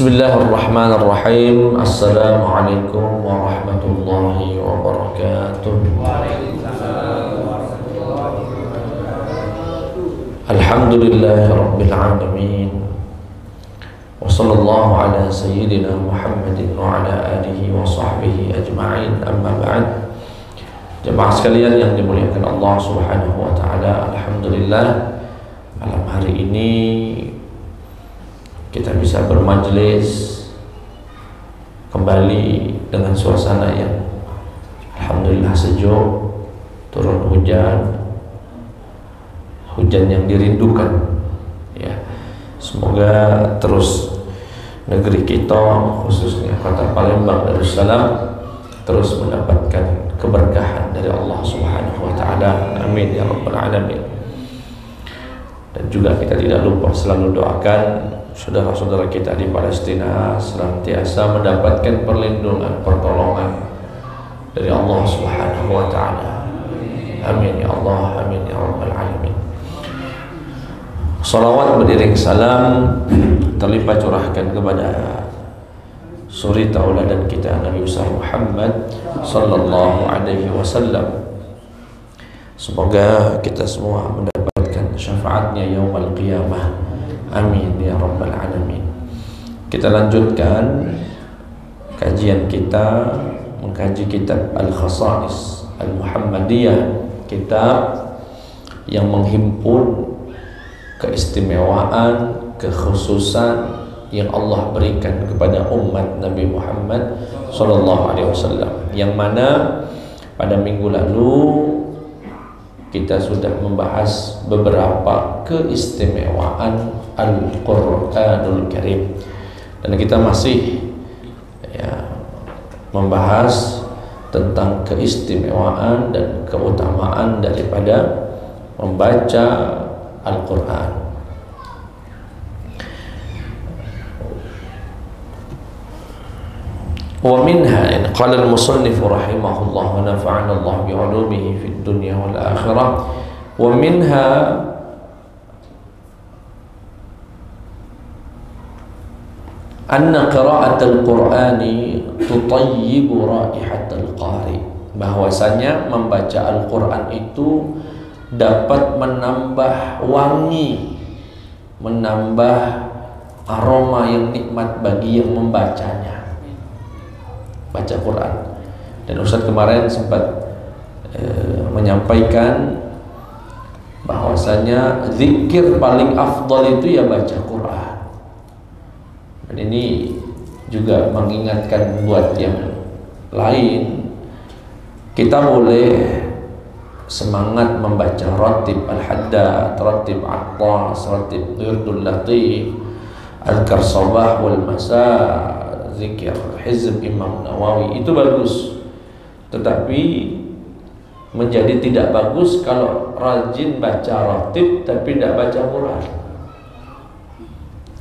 Bismillahirrahmanirrahim. Assalamualaikum warahmatullahi wabarakatuh. Alhamdulillahi alamin. Wa sallallahu ala sayyidina Muhammadin wa ala alihi wa sahbihi ajma'in. Amma ba'd. Jemaah sekalian yang dimuliakan Allah Subhanahu wa taala, alhamdulillah malam hari ini kita bisa bermajlis kembali dengan suasana yang alhamdulillah sejuk, turun hujan yang dirindukan ya. Semoga terus negeri kita, khususnya kota Palembang Darussalam, terus mendapatkan keberkahan dari Allah Subhanahu wa taala. Amin ya rabbal alamin. Dan juga kita tidak lupa selalu doakan saudara-saudara kita di Palestina senantiasa mendapatkan perlindungan, pertolongan dari Allah Subhanahu wa taala. Amin ya Allah, amin ya rabbal alamin. Salawat beriring salam terlimpah curahkan kepada suri tauladan kita Nabi besar Muhammad sallallahu alaihi wasallam. Semoga kita semua mendapatkan syafaatnya yaumul qiyamah. Amin ya rabbal alamin. Kita lanjutkan kajian kita mengkaji kitab Al-Khasa'is Al-Muhammadiyah, kitab yang menghimpun keistimewaan, kekhususan yang Allah berikan kepada umat Nabi Muhammad sallallahu alaihi wasallam, yang mana pada minggu lalu kita sudah membahas beberapa keistimewaan Al-Quranul Karim, dan kita masih membahas tentang keistimewaan dan keutamaan daripada membaca Al-Quran. Wa minha qala al-musannif rahimahullah wa nafa'ana Allah bi 'ulumihi fid dunya wal akhirah. Wa minha anna qira'atul Qur'ani tutayyibu raihatal qari, bahwasanya membaca Al-Qur'an itu dapat menambah wangi, menambah aroma yang nikmat bagi yang membacanya. Baca Quran. Dan Ustaz kemarin sempat menyampaikan bahwasanya zikir paling afdal itu ya baca Quran. Dan ini juga mengingatkan buat yang lain, kita boleh semangat membaca ratib al-haddad, ratib attas, ratib wirdul latif, azkar sabah wal masa, zikir hizb Imam Nawawi, itu bagus. Tetapi menjadi tidak bagus kalau rajin baca ratib tapi tidak baca Quran.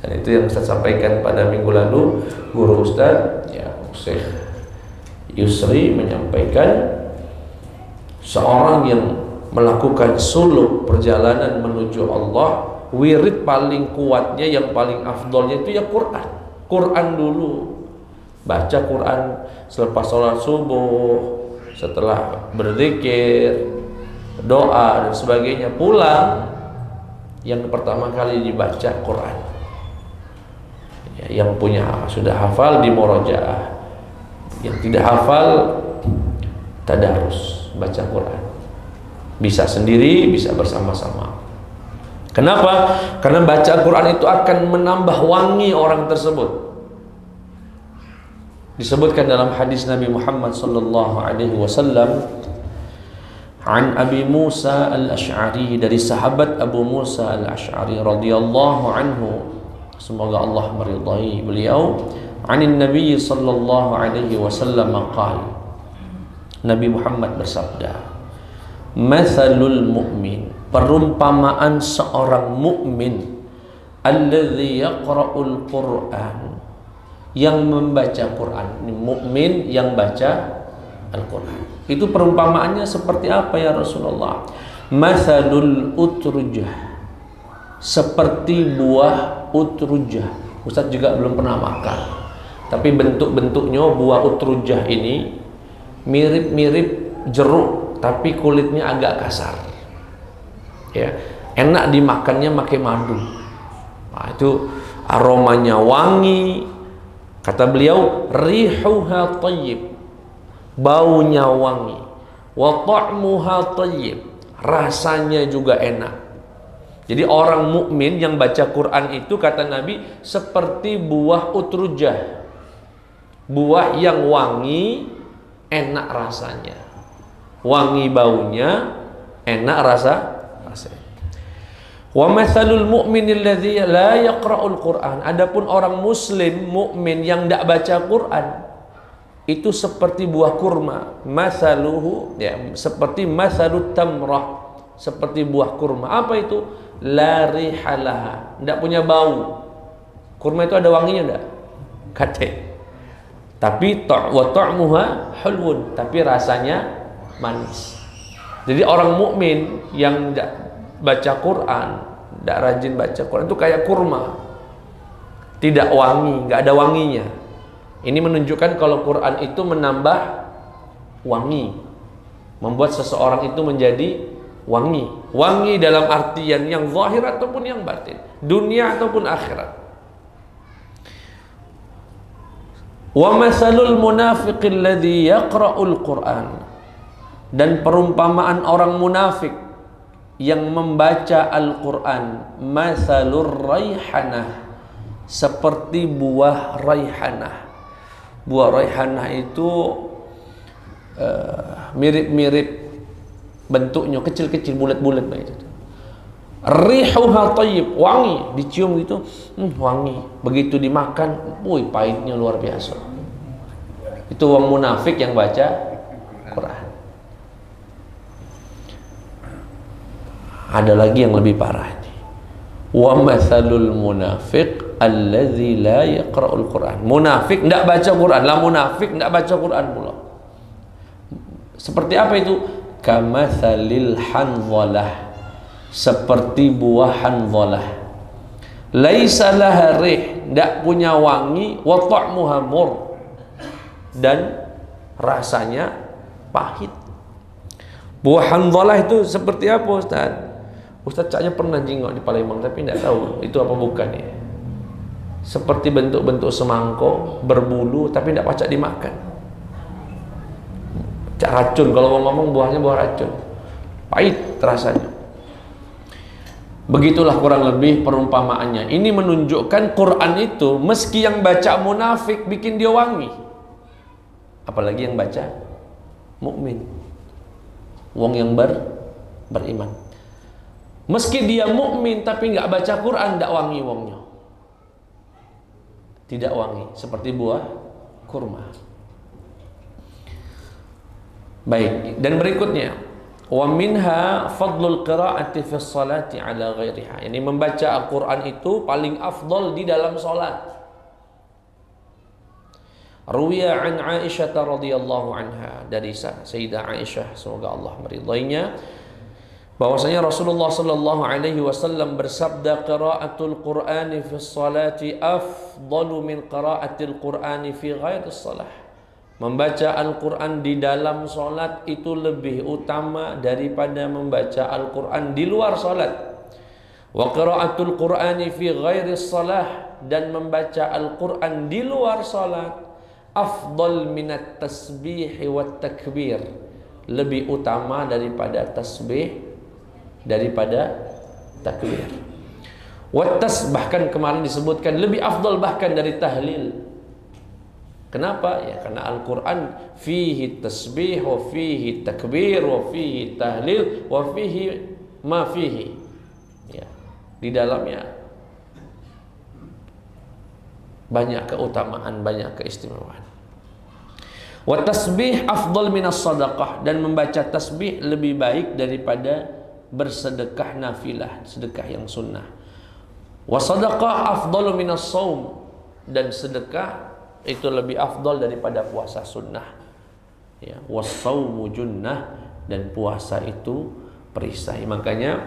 Dan itu yang saya sampaikan pada minggu lalu. Guru Ustaz ya, Syekh Yusri menyampaikan seorang yang melakukan suluk perjalanan menuju Allah, wirid paling kuatnya, yang paling afdolnya itu ya Quran. Quran dulu, baca Quran selepas sholat subuh, setelah berzikir, doa dan sebagainya. Pulang, yang pertama kali dibaca Quran ya, yang punya sudah hafal di murojaah, yang tidak hafal tadarus baca Quran, bisa sendiri, bisa bersama-sama. Kenapa? Karena baca Quran itu akan menambah wangi orang tersebut. Disebutkan dalam hadis Nabi Muhammad sallallahu alaihi wasallam, an Abi Musa al-Ash'ari, dari sahabat Abu Musa al-Ash'ari radhiyallahu anhu, semoga Allah meridai beliau, anin Nabi sallallahu alaihi wasallam qala, Nabi Muhammad bersabda, mathalul mu'min, perumpamaan seorang mukmin, alladzi yaqra'ul Qur'an, yang membaca Quran. Mukmin yang baca Al-Quran, itu perumpamaannya seperti apa ya Rasulullah? Mathalul utrujah, seperti buah utrujah. Ustaz juga belum pernah makan. Tapi bentuk-bentuknya buah utrujah ini mirip-mirip jeruk, tapi kulitnya agak kasar. Ya, enak dimakannya pakai madu. Nah, itu aromanya wangi. Kata beliau, rihuha thayyib, baunya wangi. Wa ta'muha thayyib, rasanya juga enak. Jadi orang mukmin yang baca Quran itu, kata Nabi, seperti buah utrujah. Buah yang wangi, enak rasanya. Wangi baunya, enak rasanya. Wa mathalul mu'minil ladzi la yaqra'ul Qur'an. Adapun orang muslim mukmin yang tidak baca Quran itu seperti buah kurma. Mathaluhu, ya, seperti mathalut tamrah, seperti buah kurma. Apa itu? La rihalaha, tidak punya bau. Kurma itu ada wanginya enggak? Kate. Tapi wa ta'muha hulwun, tapi rasanya manis. Jadi orang mukmin yang tidak baca Quran, tidak rajin baca Quran, itu kayak kurma, tidak wangi, nggak ada wanginya. Ini menunjukkan kalau Quran itu menambah wangi, membuat seseorang itu menjadi wangi. Wangi dalam artian yang zahir ataupun yang batin, dunia ataupun akhirat. Wa masalul munafiqil ladzi yaqra'ul Qur'an, dan perumpamaan orang munafik yang membaca Al-Quran, masalur raihanah, seperti buah raihanah. Buah raihanah itu mirip-mirip bentuknya, kecil-kecil, bulat-bulat begitu. Rihuha thayyib, wangi, dicium gitu, wangi. Begitu dimakan, pahitnya luar biasa. Itu orang munafik yang baca Quran. Ada lagi yang lebih parah ini. Wa mathalul munafiq alladzi la yaqra'ul Qur'an. Munafik tidak baca Quran, lah munafik tidak baca Quran pula. Seperti apa itu? Kamathalil hanzalah, seperti buah hanzalah. Laisa laha rih, tidak punya wangi, wa ta'muha mur, dan rasanya pahit. Buah hanzalah itu seperti apa, Ustaz? Ustaz caknya pernah jingok di Palembang, tapi tidak tahu itu apa bukan ya. Seperti bentuk-bentuk semangkuk, berbulu, tapi tidak pacak dimakan. Cak racun, kalau mau ngomong buahnya buah racun, pahit rasanya. Begitulah kurang lebih perumpamaannya. Ini menunjukkan Quran itu meski yang baca munafik bikin dia wangi, apalagi yang baca mukmin, wong yang beriman. Meski dia mukmin tapi nggak baca Quran, tidak wangi wongnya, tidak wangi, seperti buah kurma. Baik, dan berikutnya, wa minha fadlul qira'ati fi sholati ala ghairiha. Ini membaca Al-Quran itu paling afdal di dalam salat. Ruwiya an Aisyah radhiyallahu anha, dari Sayyidah Aisyah, semoga Allah meridainya, bahwasanya Rasulullah sallallahu alaihi wasallam bersabda, qira'atul Qur'ani fi sholati afdalu min qira'atil Qur'ani fi ghairi shalah. Membaca Al-Quran di dalam solat itu lebih utama daripada membaca Al-Quran di luar solat. Wa qira'atul Qur'ani fi ghairi shalah, dan membaca Al-Quran di luar solat afdal minat tasbih wa takbir, lebih utama daripada tasbih, daripada takbir. Wa bahkan kemarin disebutkan lebih afdal bahkan dari tahlil. Kenapa? Ya karena Al-Quran fihi tasbih wa fihi takbir wa fihi tahlil wa fihi ma fihi. Ya, di dalamnya banyak keutamaan, banyak keistimewaan. Wa tasbih afdal minas sadaqah, dan membaca tasbih lebih baik daripada bersedekah nafilah, sedekah yang sunnah. Wa sadaqah afdalu minas shaum, dan sedekah itu lebih afdal daripada puasa sunnah. Ya, was-shaumu junnah, dan puasa itu perisai. Makanya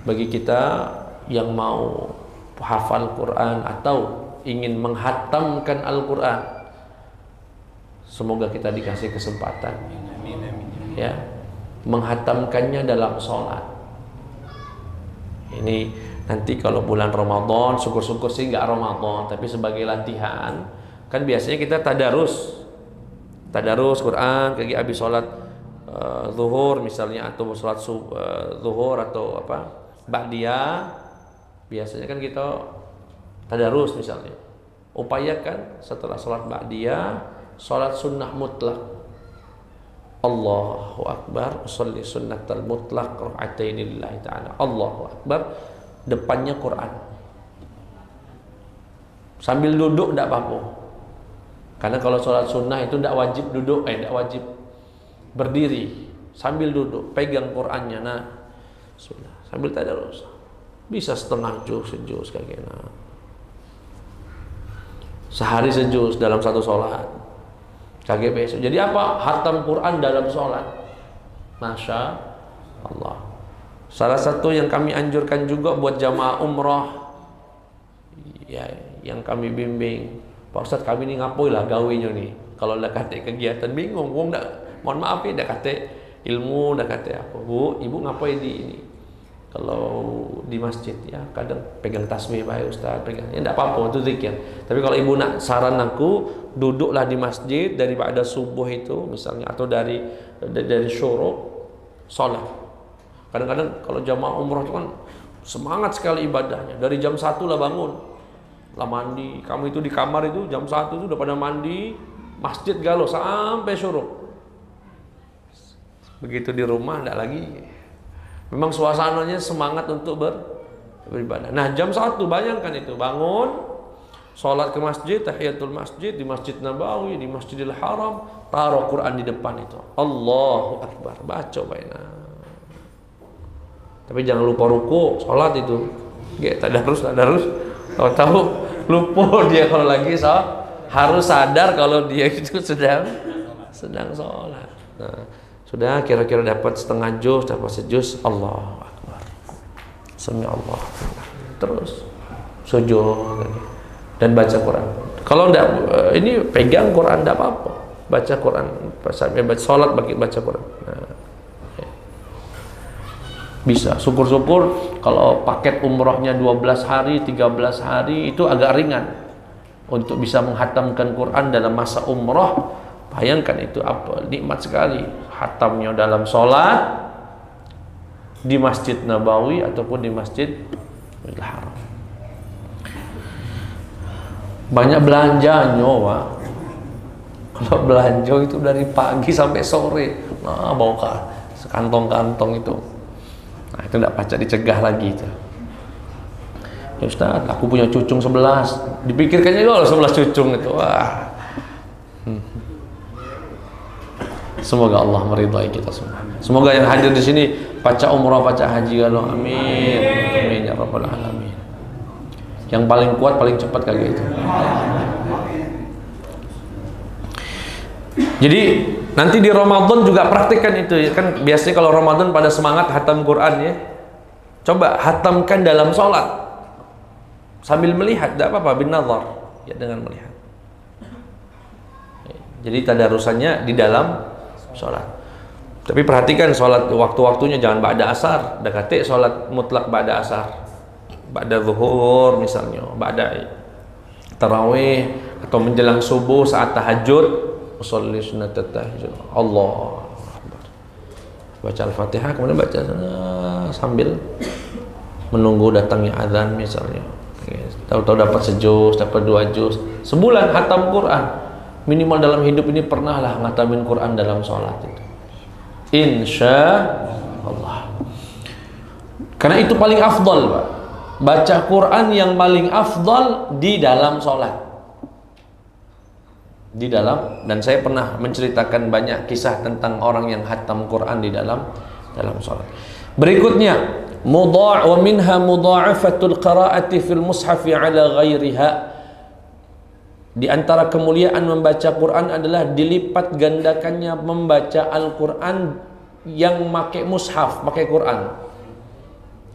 bagi kita yang mau hafal Quran atau ingin menghatamkan Al-Quran, semoga kita dikasih kesempatan ya, menghatamkannya dalam sholat. Ini nanti kalau bulan Ramadan, syukur-syukur sih nggak Ramadan, tapi sebagai latihan, kan biasanya kita tadarus Quran kayak habis sholat zuhur misalnya, atau sholat zuhur atau apa ba'diyah, biasanya kan kita tadarus misalnya. Upayakan setelah sholat ba'diyah, sholat sunnah mutlak, Allahu Akbar, usolli sunnatal mutlak raka'ataini lillahi ta'ala, Allahu Akbar, depannya Quran, sambil duduk tidak apa-apa, karena kalau sholat sunnah itu tidak wajib duduk, tidak wajib berdiri, sambil duduk pegang Qurannya, nah sudah sambil tadarus, bisa setengah juz, sejuz kayak gini, sehari sejuz dalam satu sholat kaget besok. Jadi apa? Hatam Quran dalam sholat. Masya Allah. Salah satu yang kami anjurkan juga buat jamaah umrah ya, yang kami bimbing, Pak Ustadz kami ini ngapoi lah gawinya nih, kalau udah kata kegiatan bingung, mohon maaf ya, udah kata ilmu, udah kata apa, Bu, ibu ngapoi di ini, kalau di masjid ya kadang pegang tasbih baik Ustaz, pegang ya enggak apa-apa, itu zikir. Tapi kalau ibu nak saran aku, duduklah di masjid daripada subuh itu misalnya, atau dari syuruk sholat. Kadang-kadang kalau jamaah umroh itu kan semangat sekali ibadahnya, dari jam 1 lah bangun, lah mandi, kamu itu di kamar itu jam 1 itu udah pada mandi, masjid galau sampai syuruk. Begitu di rumah enggak lagi. Memang suasananya semangat untuk beribadah. Nah jam 1 bayangkan itu, bangun, sholat ke masjid, tahiyatul masjid, di Masjid Nabawi, di Masjidil Haram, taruh Quran di depan itu, Allahu Akbar, baca baina. Tapi jangan lupa ruku, sholat itu, tadarus, tahu lupa dia kalau lagi harus sadar kalau dia itu sedang sholat. Nah, sudah kira-kira dapat setengah juz, dapat sejuz, Allahu Akbar, sami Allah, terus sujud dan baca Quran. Kalau enggak ini pegang Quran enggak apa-apa, baca Quran sampai baca salat baca Quran. Nah, bisa. Syukur-syukur kalau paket umrohnya 12 hari, 13 hari itu agak ringan untuk bisa menghatamkan Quran dalam masa umroh. Bayangkan itu apa nikmat sekali, hatamnya dalam sholat di Masjid Nabawi ataupun di Masjidil Haram. Banyak belanjanya, Pak. Kalau belanja itu dari pagi sampai sore, nah bawa kantong-kantong itu. Nah itu tidak pacak dicegah lagi itu. Ya Ustaz, aku punya cucung 11. Dipikirkannya kalau 11 cucung itu, wah. Semoga Allah meridai kita semua. Semoga yang hadir di sini baca umrah, baca haji, Allah amin. Amin ya rabbal alamin. Yang paling kuat, paling cepat kayak gitu. Jadi nanti di Ramadan juga praktikkan itu ya. Kan biasanya kalau Ramadan pada semangat hatam Quran ya. Coba hatamkan dalam sholat sambil melihat, tidak apa-apa, bin nazar ya, dengan melihat. Jadi tadarusannya di dalam sholat. Tapi perhatikan sholat waktu-waktunya, jangan ba'da asar. Dah kata sholat mutlak ba'da asar, ba'da zuhur misalnya, ba'da tarawih, atau menjelang subuh saat tahajud, usolli sunnatat tahajud, Allah Akbar, baca Al-Fatihah, kemudian baca sambil menunggu datangnya azan misalnya. Tahu-tahu dapat sejuz, dapat 2 juz, sebulan hatam Quran. Minimal dalam hidup ini pernahlah ngatamin Quran dalam sholat itu, insya Allah. Karena itu paling afdal, Pak. Baca Quran yang paling afdal di dalam sholat, di dalam. Dan saya pernah menceritakan banyak kisah tentang orang yang hatam Quran di dalam sholat. Berikutnya, wa minha mudha'afatul qira'ati fil mushafi ala ghairiha. Di antara kemuliaan membaca Quran adalah dilipat gandakannya membaca Al-Quran yang pakai mushaf, pakai Quran.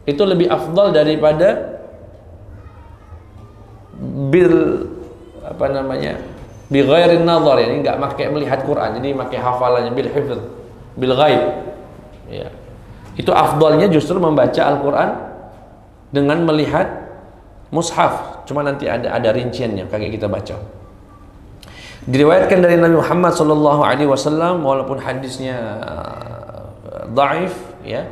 Itu lebih afdal daripada bil apa namanya? Bi ghairin nazar, ya, ini enggak pakai melihat Quran, jadi pakai hafalannya bil hifz, bil ghaib. Ya. Itu afdalnya justru membaca Al-Qur'an dengan melihat mushaf. Cuma nanti ada rinciannya kayak kita baca. Diriwayatkan dari Nabi Muhammad SAW, walaupun hadisnya dhaif, ya,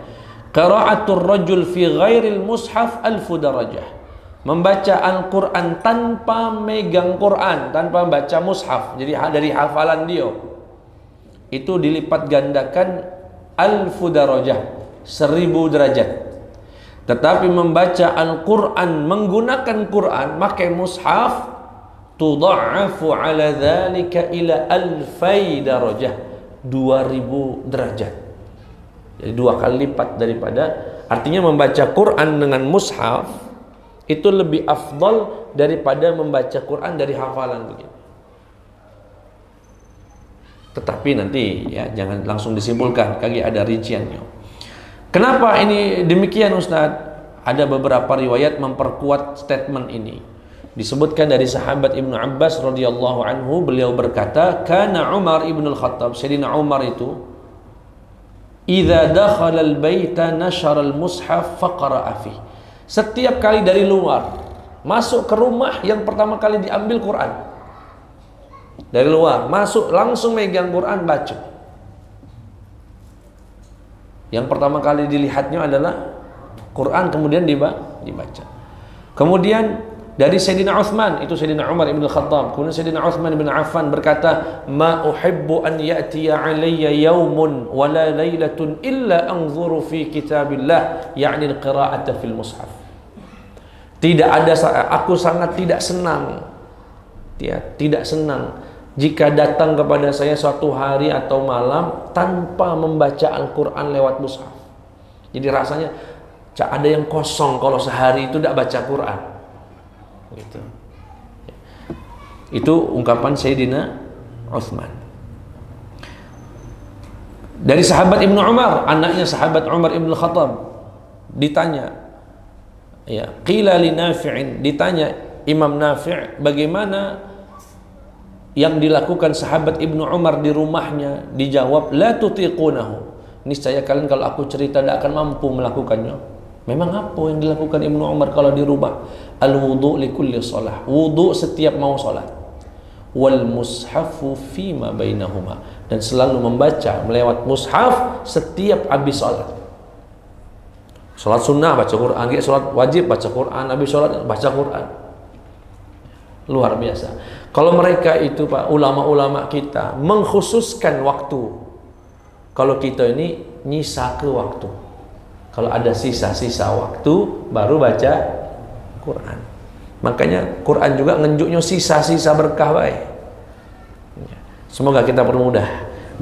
qira'atul rajul fi ghairil mushaf alfu darajah. Membaca Al-Quran tanpa megang Quran, tanpa baca mushaf, jadi dari hafalan dia, itu dilipat gandakan alfu darajah, 1000 derajat. Tetapi membaca Al-Quran menggunakan Quran, pakai mushaf, tudha'afu ala dhalika ila alfai darajah, 2000 derajat. Jadi 2 kali lipat daripada, artinya membaca Quran dengan mushaf itu lebih afdal daripada membaca Quran dari hafalan begini. Tetapi nanti ya jangan langsung disimpulkan, kaki ada rinciannya. Kenapa ini demikian Ustaz? Ada beberapa riwayat memperkuat statement ini. Disebutkan dari sahabat Ibnu Abbas radhiyallahu anhu, beliau berkata, "Kana Umar ibn al-Khattab," Sayyidina Umar itu, "idza dakhala al-baita nashara al-mushaf faqara'a fihi." Setiap kali dari luar masuk ke rumah, yang pertama kali diambil Quran. Dari luar masuk langsung megang Quran, baca. Yang pertama kali dilihatnya adalah Quran, kemudian dibaca. Kemudian dari Sayyidina Uthman, itu Sayyidina Umar ibn Khattab, kemudian Sayyidina Uthman ibn Affan berkata, "Ma uhibbu an ya'tiya alayya yawmun wa la laylatun illa anzuru fi kitabillah, ya'ni al-qira'ata fil mushaf." Tidak ada, aku sangat tidak senang, ya, tidak senang jika datang kepada saya suatu hari atau malam tanpa membaca Al-Quran lewat mushaf. Jadi rasanya ada yang kosong kalau sehari itu tidak baca Quran. Gitu. Itu ungkapan Sayyidina Uthman. Dari sahabat Ibnu Umar, anaknya sahabat Umar ibn Khattab, ditanya, ya, qila li Nafi'in, ditanya Imam Nafi', bagaimana yang dilakukan sahabat Ibnu Umar di rumahnya? Dijawab, la tutiqunahu, niscaya kalian kalau aku cerita tidak akan mampu melakukannya. Memang apa yang dilakukan Ibnu Umar kalau di rumah? Al-wudu' li kulli shalah, wudu' setiap mau salat, wal mushafu fima bainahuma, dan selalu membaca melewat mushaf setiap habis salat. Salat sunnah baca Quran, salat wajib baca Quran, habis salat baca Quran. Luar biasa. Kalau mereka itu Pak, ulama-ulama kita mengkhususkan waktu. Kalau kita ini nyisa ke waktu. Kalau ada sisa-sisa waktu baru baca Quran. Makanya Quran juga ngenjuknya sisa-sisa berkah baik. Semoga kita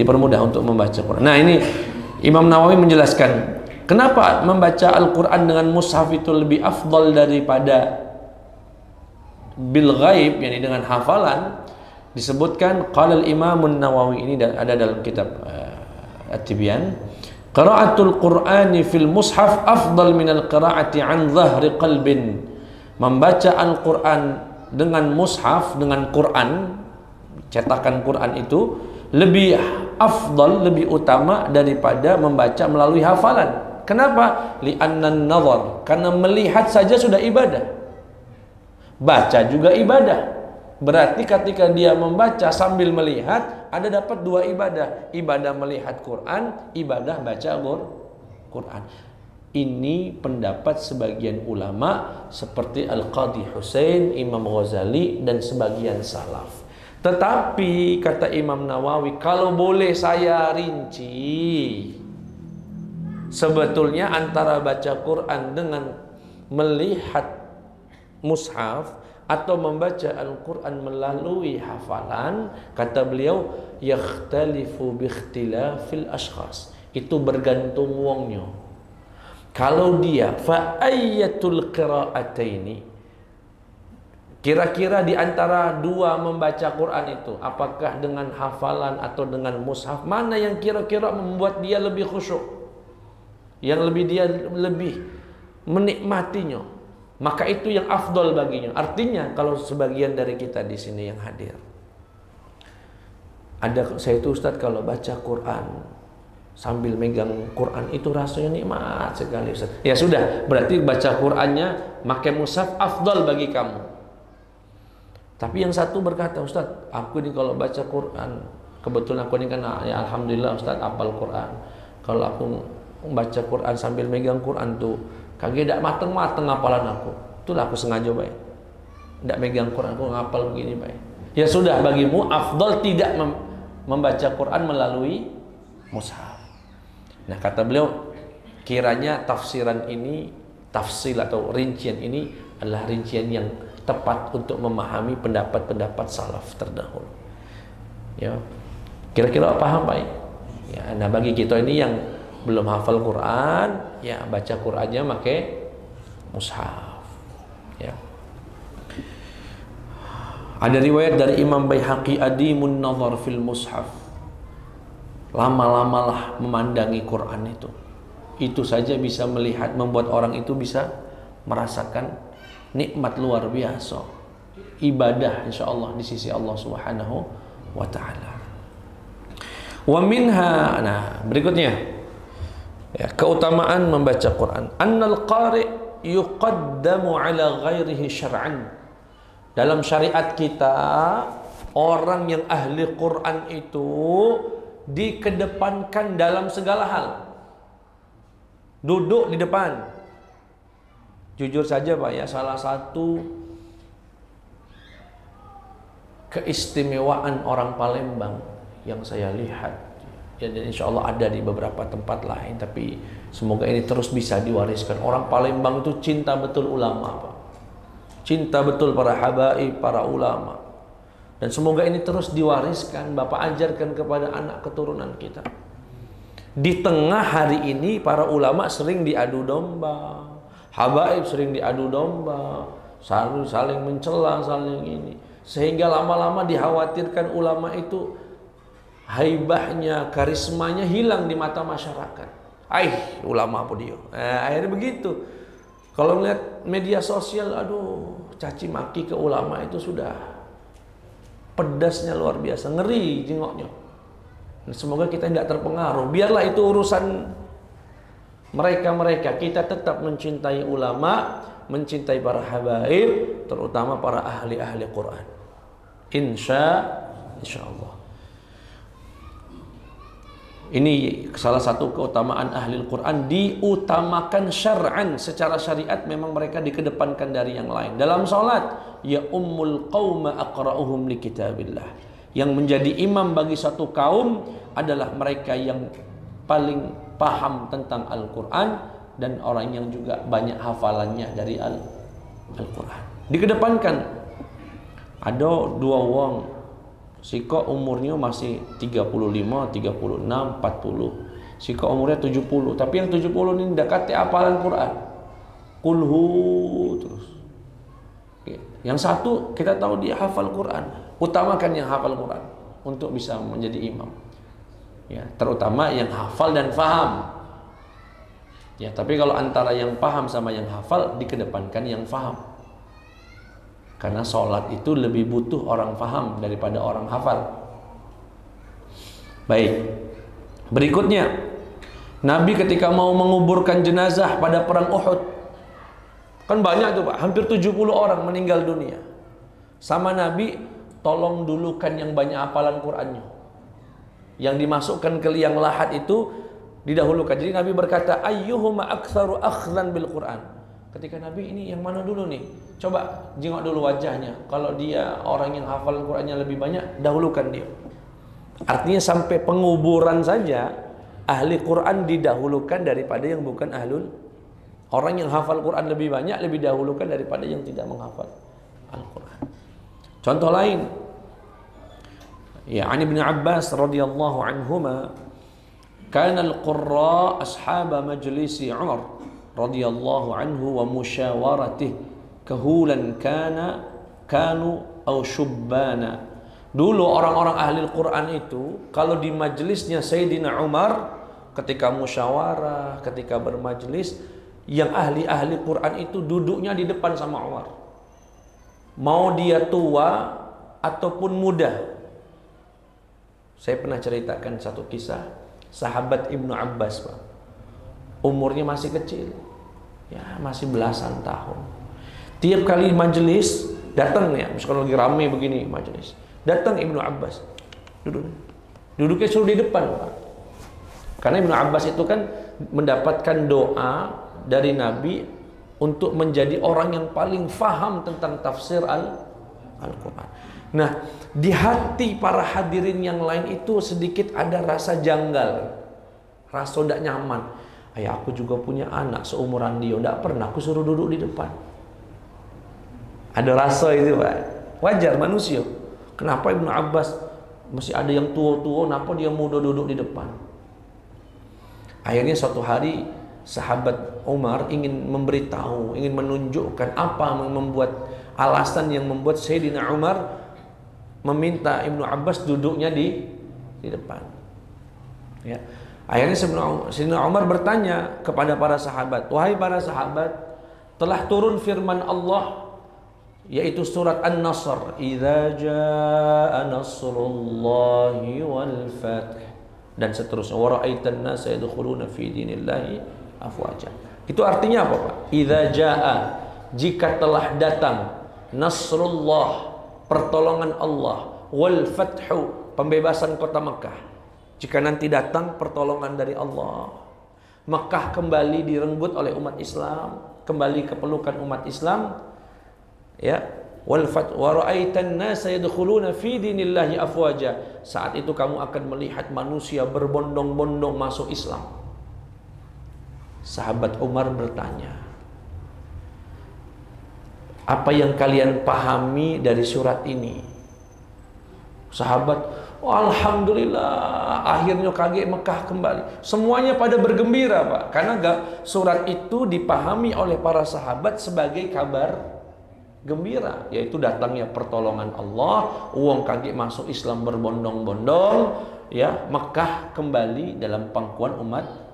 dipermudah untuk membaca Quran. Nah, ini Imam Nawawi menjelaskan kenapa membaca Al-Quran dengan mushaf itu lebih afdal daripada bil ghaib, yakni dengan hafalan. Disebutkan qala al-Imam an-Nawawi, ini ada dalam kitab At-Tibyan, qira'atul Qur'ani fil mushaf afdal min al-qira'ati an dhahri qalbin. Membaca Al-Quran dengan mushaf, dengan Quran, cetakan Quran itu lebih afdal, lebih utama daripada membaca melalui hafalan. Kenapa? Li'annan nazar, karena melihat saja sudah ibadah, baca juga ibadah. Berarti ketika dia membaca sambil melihat, ada dapat 2 ibadah, ibadah melihat Quran, ibadah baca Quran. Ini pendapat sebagian ulama seperti Al-Qadhi Husain, Imam Ghazali, dan sebagian salaf. Tetapi kata Imam Nawawi, kalau boleh saya rinci, sebetulnya antara baca Quran dengan melihat mushaf atau membaca Al-Quran melalui hafalan, kata beliau, yakhtalifu biikhtilafil ashkhas, itu bergantung wongnya. Kalau dia fa'ayyatul qira'ataini, kira-kira di antara 2 membaca Quran itu, apakah dengan hafalan atau dengan mushaf, mana yang kira-kira membuat dia lebih khusyuk, yang dia lebih menikmatinya, maka itu yang afdol baginya. Artinya kalau sebagian dari kita di sini yang hadir, saya itu Ustadz kalau baca Quran sambil megang Quran itu rasanya nikmat sekali Ustadz. Ya sudah, berarti baca Qurannya pakai mushaf afdol bagi kamu. Tapi yang satu berkata, Ustadz, aku ini kalau baca Quran, kebetulan aku ini kan ya alhamdulillah Ustadz hafal Quran. Kalau aku baca Quran sambil megang Quran tuh kagak tidak mateng-mateng hafalan aku. Itulah aku sengaja baik. Tidak megang Quran, aku ngapal begini baik. Ya sudah, bagimu afdal tidak membaca Quran melalui mushaf. Nah kata beliau, kiranya tafsiran ini, tafsil atau rincian ini adalah rincian yang tepat untuk memahami pendapat-pendapat salaf terdahulu. Ya, kira-kira paham baik? Ya, nah bagi kita ini yang belum hafal Quran, ya baca Qurannya pakai mushaf. Ya. Ada riwayat dari Imam Baihaqi, adimun nazar fil mushaf. Lama-lamalah memandangi Quran itu. Itu saja bisa melihat, membuat orang itu bisa merasakan nikmat luar biasa. Ibadah insyaallah di sisi Allah Subhanahu wa taala. Wa minha, nah berikutnya ya, keutamaan membaca Quran. Annal qari yuqaddamu ala ghairihi syar'an. Dalam syariat kita, orang yang ahli Quran itu dikedepankan dalam segala hal. Duduk di depan. Jujur saja Pak ya, salah satu keistimewaan orang Palembang yang saya lihat, ya, dan insya Allah ada di beberapa tempat lain, tapi semoga ini terus bisa diwariskan. Orang Palembang itu cinta betul ulama Pak. Cinta betul para habaib, para ulama. Dan semoga ini terus diwariskan, Bapak ajarkan kepada anak keturunan kita. Di tengah hari ini para ulama sering diadu domba, habaib sering diadu domba, saling mencela, saling ini, sehingga lama-lama dikhawatirkan ulama itu haibahnya, karismanya hilang di mata masyarakat. Ulama apa dia? Akhirnya begitu. Kalau melihat media sosial, aduh, caci maki ke ulama itu sudah pedasnya luar biasa, ngeri jengoknya. Semoga kita tidak terpengaruh. Biarlah itu urusan mereka. Kita tetap mencintai ulama, mencintai para habaib, terutama para ahli-ahli Quran. Insyaallah. Ini salah satu keutamaan ahli Quran, diutamakan syar'an, secara syariat memang mereka dikedepankan dari yang lain. Dalam salat, ya ummul qauma aqra'uhum li kitabillah. Yang menjadi imam bagi satu kaum adalah mereka yang paling paham tentang Al-Quran dan orang yang juga banyak hafalannya dari Al-Quran. Dikedepankan. Ada dua wong siko umurnya masih 35, 36, 40. Siko umurnya 70. Tapi yang 70 ini dekati hafalan Quran. Kulhu terus. Yang satu kita tahu dia hafal Quran. Utamakan yang hafal Quran untuk bisa menjadi imam. Ya, terutama yang hafal dan faham. Ya, tapi kalau antara yang paham sama yang hafal, dikedepankan yang faham. Karena sholat itu lebih butuh orang faham daripada orang hafal. Baik. Berikutnya, Nabi ketika mau menguburkan jenazah pada perang Uhud, kan banyak tuh Pak, hampir 70 orang meninggal dunia. Sama Nabi, tolong dulukan yang banyak hafalan Qur'annya. Yang dimasukkan ke liang lahat itu didahulukan. Jadi Nabi berkata, ayyuhuma aktsaru akhdhan bil Qur'an. Ketika Nabi, ini yang mana dulu nih? Coba jengok dulu wajahnya. Kalau dia orang yang hafal Qur'annya lebih banyak, dahulukan dia. Artinya sampai penguburan saja ahli Qur'an didahulukan daripada yang bukan ahlul. Orang yang hafal Qur'an lebih banyak, lebih dahulukan daripada yang tidak menghafal Al-Qur'an. Contoh lain, ya, Ibn Abbas radhiyallahu anhuma, kana al-qurra ashaba majlisi Umar radhiyallahu anhu wa musyawaratih kahulan kanu aw syubbana. Dulu orang-orang ahli Al-Quran itu kalau di majlisnya Sayyidina Umar, ketika musyawarah, ketika bermajlis, yang ahli-ahli Quran itu duduknya di depan sama Umar. Mau dia tua ataupun muda. Saya pernah ceritakan satu kisah sahabat Ibnu Abbas, Pak. Umurnya masih kecil. Ya, masih belasan tahun. Tiap kali majelis datang ya, misalkan lagi rame begini majelis. Datang Ibnu Abbas. Duduknya suruh di depan, Pak. Karena Ibnu Abbas itu kan mendapatkan doa dari Nabi untuk menjadi orang yang paling faham tentang tafsir Al-Quran. Nah, di hati para hadirin yang lain itu sedikit ada rasa janggal, rasa tidak nyaman. Ayah, aku juga punya anak seumuran dia, tidak pernah aku suruh duduk di depan. Ada rasa itu, Pak. Wajar manusia. Kenapa Ibnu Abbas masih ada yang tua-tua, kenapa dia muda duduk di depan? Akhirnya suatu hari sahabat Umar ingin memberitahu, ingin menunjukkan apa yang membuat alasan yang membuat Sayyidina Umar meminta Ibnu Abbas duduknya di depan. Ya. Akhirnya Sayyidina Umar bertanya kepada para sahabat, wahai para sahabat, telah turun firman Allah yaitu surat An-Nasr, idza jaa nasrullahi wal fath, dan seterusnya, wa ra'aitan nasa yadkhuluna fi dinillahi afwaja. Itu artinya apa, Pak? Idza jaa, jika telah datang, nasrullah, pertolongan Allah, wal fathu, pembebasan kota Mekah. Jika nanti datang pertolongan dari Allah, Mekah kembali direnggut oleh umat Islam, kembali ke pelukan umat Islam, ya, wal fathu wa ra'aitan nasa yadkhuluna fi dinillahi afwaja. Saat itu kamu akan melihat manusia berbondong-bondong masuk Islam. Sahabat Umar bertanya, apa yang kalian pahami dari surat ini? Sahabat, oh, alhamdulillah, akhirnya kaget Mekah kembali. Semuanya pada bergembira, Pak, karena surat itu dipahami oleh para sahabat sebagai kabar gembira, yaitu datangnya pertolongan Allah, uang kaget masuk Islam berbondong-bondong, ya, Mekah kembali dalam pangkuan umat.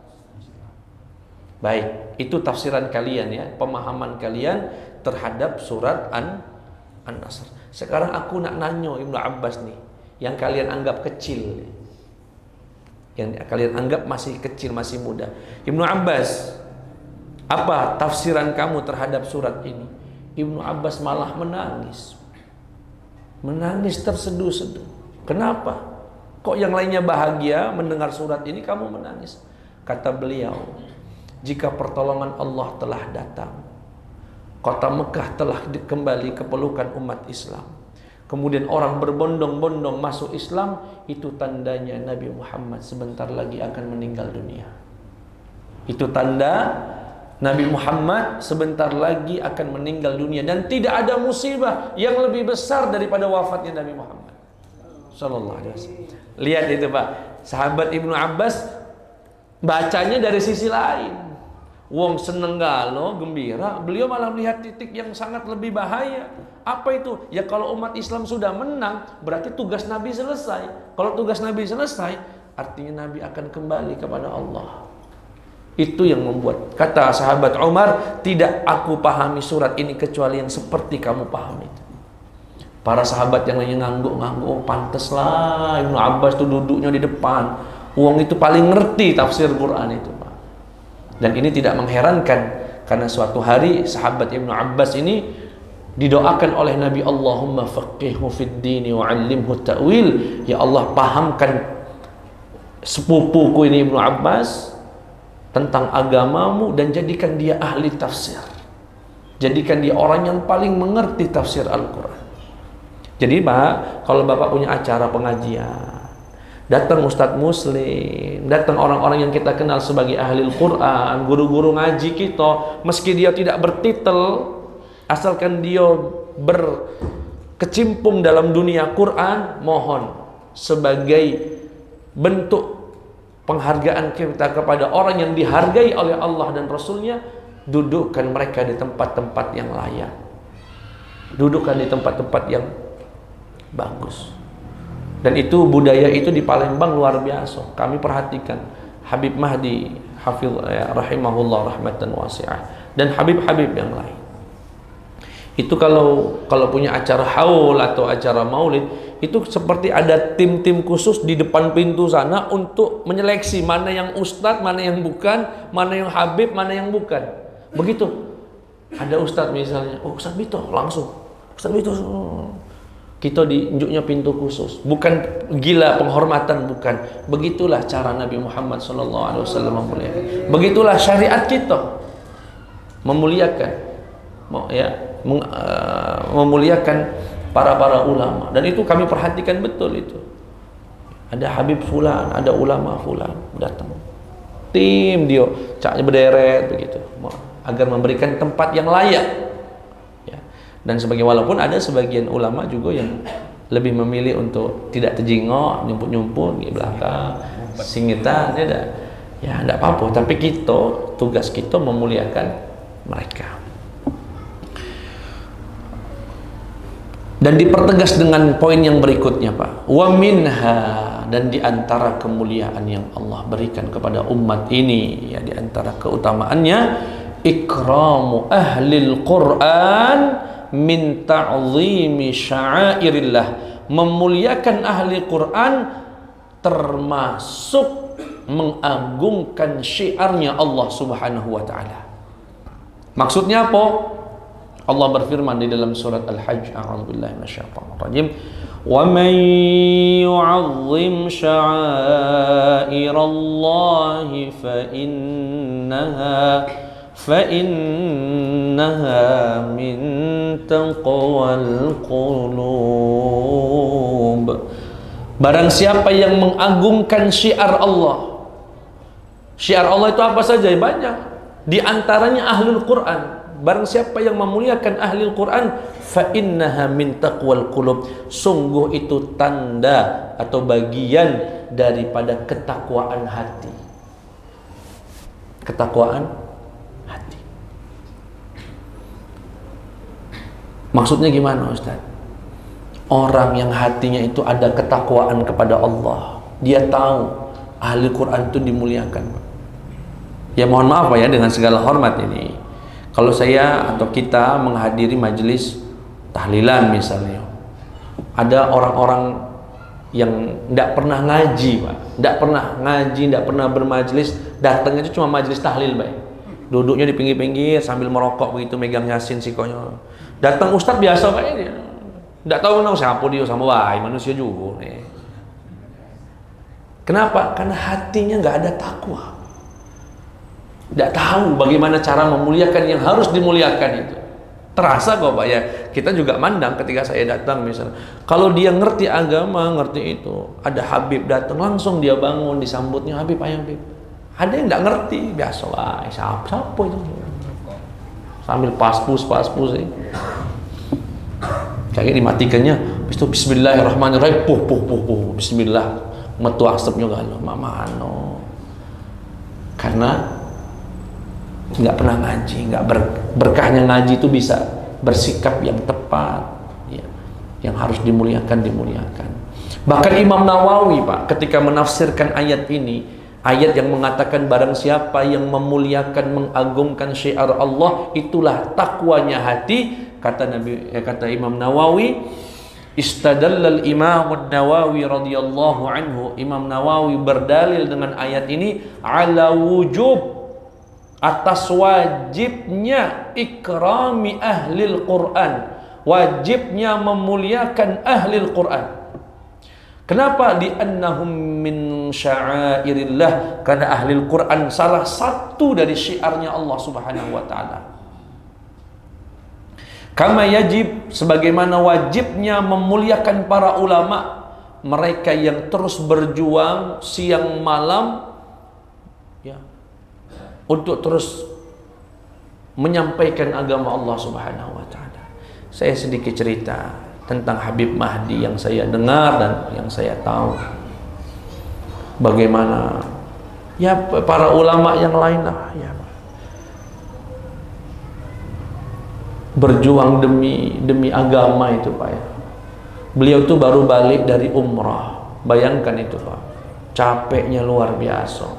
Baik, itu tafsiran kalian ya, pemahaman kalian terhadap surat An-Nasr. Sekarang aku nak nanya Ibnu Abbas nih, yang kalian anggap kecil, yang kalian anggap masih kecil, masih muda. Ibnu Abbas, apa tafsiran kamu terhadap surat ini? Ibnu Abbas malah menangis. Menangis terseduh-seduh. Kenapa? Kok yang lainnya bahagia mendengar surat ini, kamu menangis? Kata beliau, jika pertolongan Allah telah datang, kota Mekah telah kembali ke pelukan umat Islam, kemudian orang berbondong-bondong masuk Islam, itu tandanya Nabi Muhammad sebentar lagi akan meninggal dunia. Itu tanda Nabi Muhammad sebentar lagi akan meninggal dunia, dan tidak ada musibah yang lebih besar daripada wafatnya Nabi Muhammad sallallahu alaihi wasallam. Lihat itu, Pak, sahabat Ibnu Abbas bacanya dari sisi lain. Wong seneng galo, gembira, beliau malah melihat titik yang sangat lebih bahaya. Apa itu? Ya kalau umat Islam sudah menang, berarti tugas Nabi selesai. Kalau tugas Nabi selesai, artinya Nabi akan kembali kepada Allah. Itu yang membuat, kata sahabat Umar, tidak aku pahami surat ini kecuali yang seperti kamu pahami. Para sahabat yang lainnya ngangguk-ngangguk, oh, pantes lah Ibnu Abbas tuh duduknya di depan. Wong itu paling ngerti tafsir Quran itu, Pak. Dan ini tidak mengherankan, karena suatu hari sahabat Ibnu Abbas ini didoakan oleh Nabi, Allahumma faqihhu fid dini wa 'allimhu ta'wil. Ya Allah, pahamkan sepupuku ini Ibnu Abbas tentang agamamu dan jadikan dia ahli tafsir. Jadikan dia orang yang paling mengerti tafsir Al-Quran. Jadi, Pak, kalau Bapak punya acara pengajian, datang Ustadz Muslim, datang orang-orang yang kita kenal sebagai ahli Al-Quran, guru-guru ngaji kita, meski dia tidak bertitel, asalkan dia berkecimpung dalam dunia Quran, mohon sebagai bentuk penghargaan kita kepada orang yang dihargai oleh Allah dan Rasulnya, dudukkan mereka di tempat-tempat yang layak, dudukkan di tempat-tempat yang bagus. Dan itu budaya itu di Palembang luar biasa. Kami perhatikan Habib Mahdi rahimahullah rahmatan wasi'ah, dan habib-habib yang lain. Itu kalau punya acara haul atau acara maulid, itu seperti ada tim-tim khusus di depan pintu sana untuk menyeleksi mana yang ustadz, mana yang bukan, mana yang habib, mana yang bukan. Begitu. Ada ustadz misalnya, oh Ustadz Bito langsung, Ustadz Bito, kita diunjuknya pintu khusus. Bukan gila penghormatan, bukan. Begitulah cara Nabi Muhammad SAW memuliakan. Begitulah syariat kita memuliakan, memuliakan para ulama. Dan itu kami perhatikan betul itu. Ada Habib Fulan, ada ulama Fulan datang. Tim dia caknya berderet begitu, agar memberikan tempat yang layak. Ya. Dan walaupun ada sebagian ulama juga yang lebih memilih untuk tidak terjengok, nyumput-nyumput di belakang, singitan, ya tidak apa-apa. Tapi tugas kita memuliakan mereka. Dan dipertegas dengan poin yang berikutnya, Pak. Wa minha, dan diantara kemuliaan yang Allah berikan kepada umat ini, ya, diantara keutamaannya, ikramu ahlil Quran min ta'zimi sya'airillah, memuliakan ahli Quran termasuk mengagungkan syiarnya Allah Subhanahu wa taala. Maksudnya apa? Allah berfirman di dalam surat Al-Hajj, a'udzubillahi minasyaitonir rajim, wa man yu'azzim sya'airallahi fa innaha min taqwal qulub. Barang siapa yang mengagungkan syiar Allah. Syiar Allah itu apa saja? Banyak. Di antaranya ahlul Quran. Barang siapa yang memuliakan ahli Al-Quran, fa innaha min taqwal qulub, sungguh itu tanda atau bagian daripada ketakwaan hati. Ketakwaan hati. Maksudnya gimana, Ustaz? Orang yang hatinya itu ada ketakwaan kepada Allah, dia tahu ahli Quran itu dimuliakan. Ya mohon maaf ya, dengan segala hormat ini, kalau saya atau kita menghadiri majelis tahlilan misalnya, ada orang-orang yang tidak pernah ngaji, Pak, tidak pernah ngaji, tidak pernah bermajelis, datangnya itu cuma majelis tahlil, Pak. Duduknya di pinggir-pinggir sambil merokok begitu, megang yasin sikonya. Datang ustadz biasa, Pak, dia tidak tahu kenapa siapa dia, sama wae manusia juga. Kenapa? Karena hatinya nggak ada takwa. Tidak tahu bagaimana cara memuliakan yang harus dimuliakan itu. Terasa kok, Pak, ya. Kita juga mandang ketika saya datang misalnya. Kalau dia ngerti agama, ngerti itu, ada Habib datang, langsung dia bangun, disambutnya, Habib, ayo Habib. Ada yang tidak ngerti, biasa lah, siapa itu. Sambil paspus sih. Kayak dimatikannya, bismillahirrahmanirrahim, bismillah, metu asapnya galau, mamano. Karena nggak pernah ngaji, nggak berkahnya ngaji itu bisa bersikap yang tepat, ya, yang harus dimuliakan. Bahkan Imam Nawawi, Pak, ketika menafsirkan ayat ini, ayat yang mengatakan barang siapa yang memuliakan, mengagungkan syiar Allah, itulah takwanya hati, kata Imam Nawawi, istadallal Imam Nawawi radhiyallahu anhu, Imam Nawawi berdalil dengan ayat ini ala wujub, atas wajibnya ikrami ahlil Quran, wajibnya memuliakan ahlil Quran. Kenapa? Li'annahum min sya'airillah, karena ahlil Quran salah satu dari syiarnya Allah Subhanahu wa taala. Kama yajib, sebagaimana wajibnya memuliakan para ulama, mereka yang terus berjuang siang malam, ya, untuk terus menyampaikan agama Allah Subhanahu wa taala. Saya sedikit cerita tentang Habib Mahdi yang saya dengar dan yang saya tahu. Bagaimana ya para ulama yang lain lah, ya, berjuang demi agama itu, Pak, ya. Beliau itu baru balik dari umrah. Bayangkan itu, Pak. Capeknya luar biasa.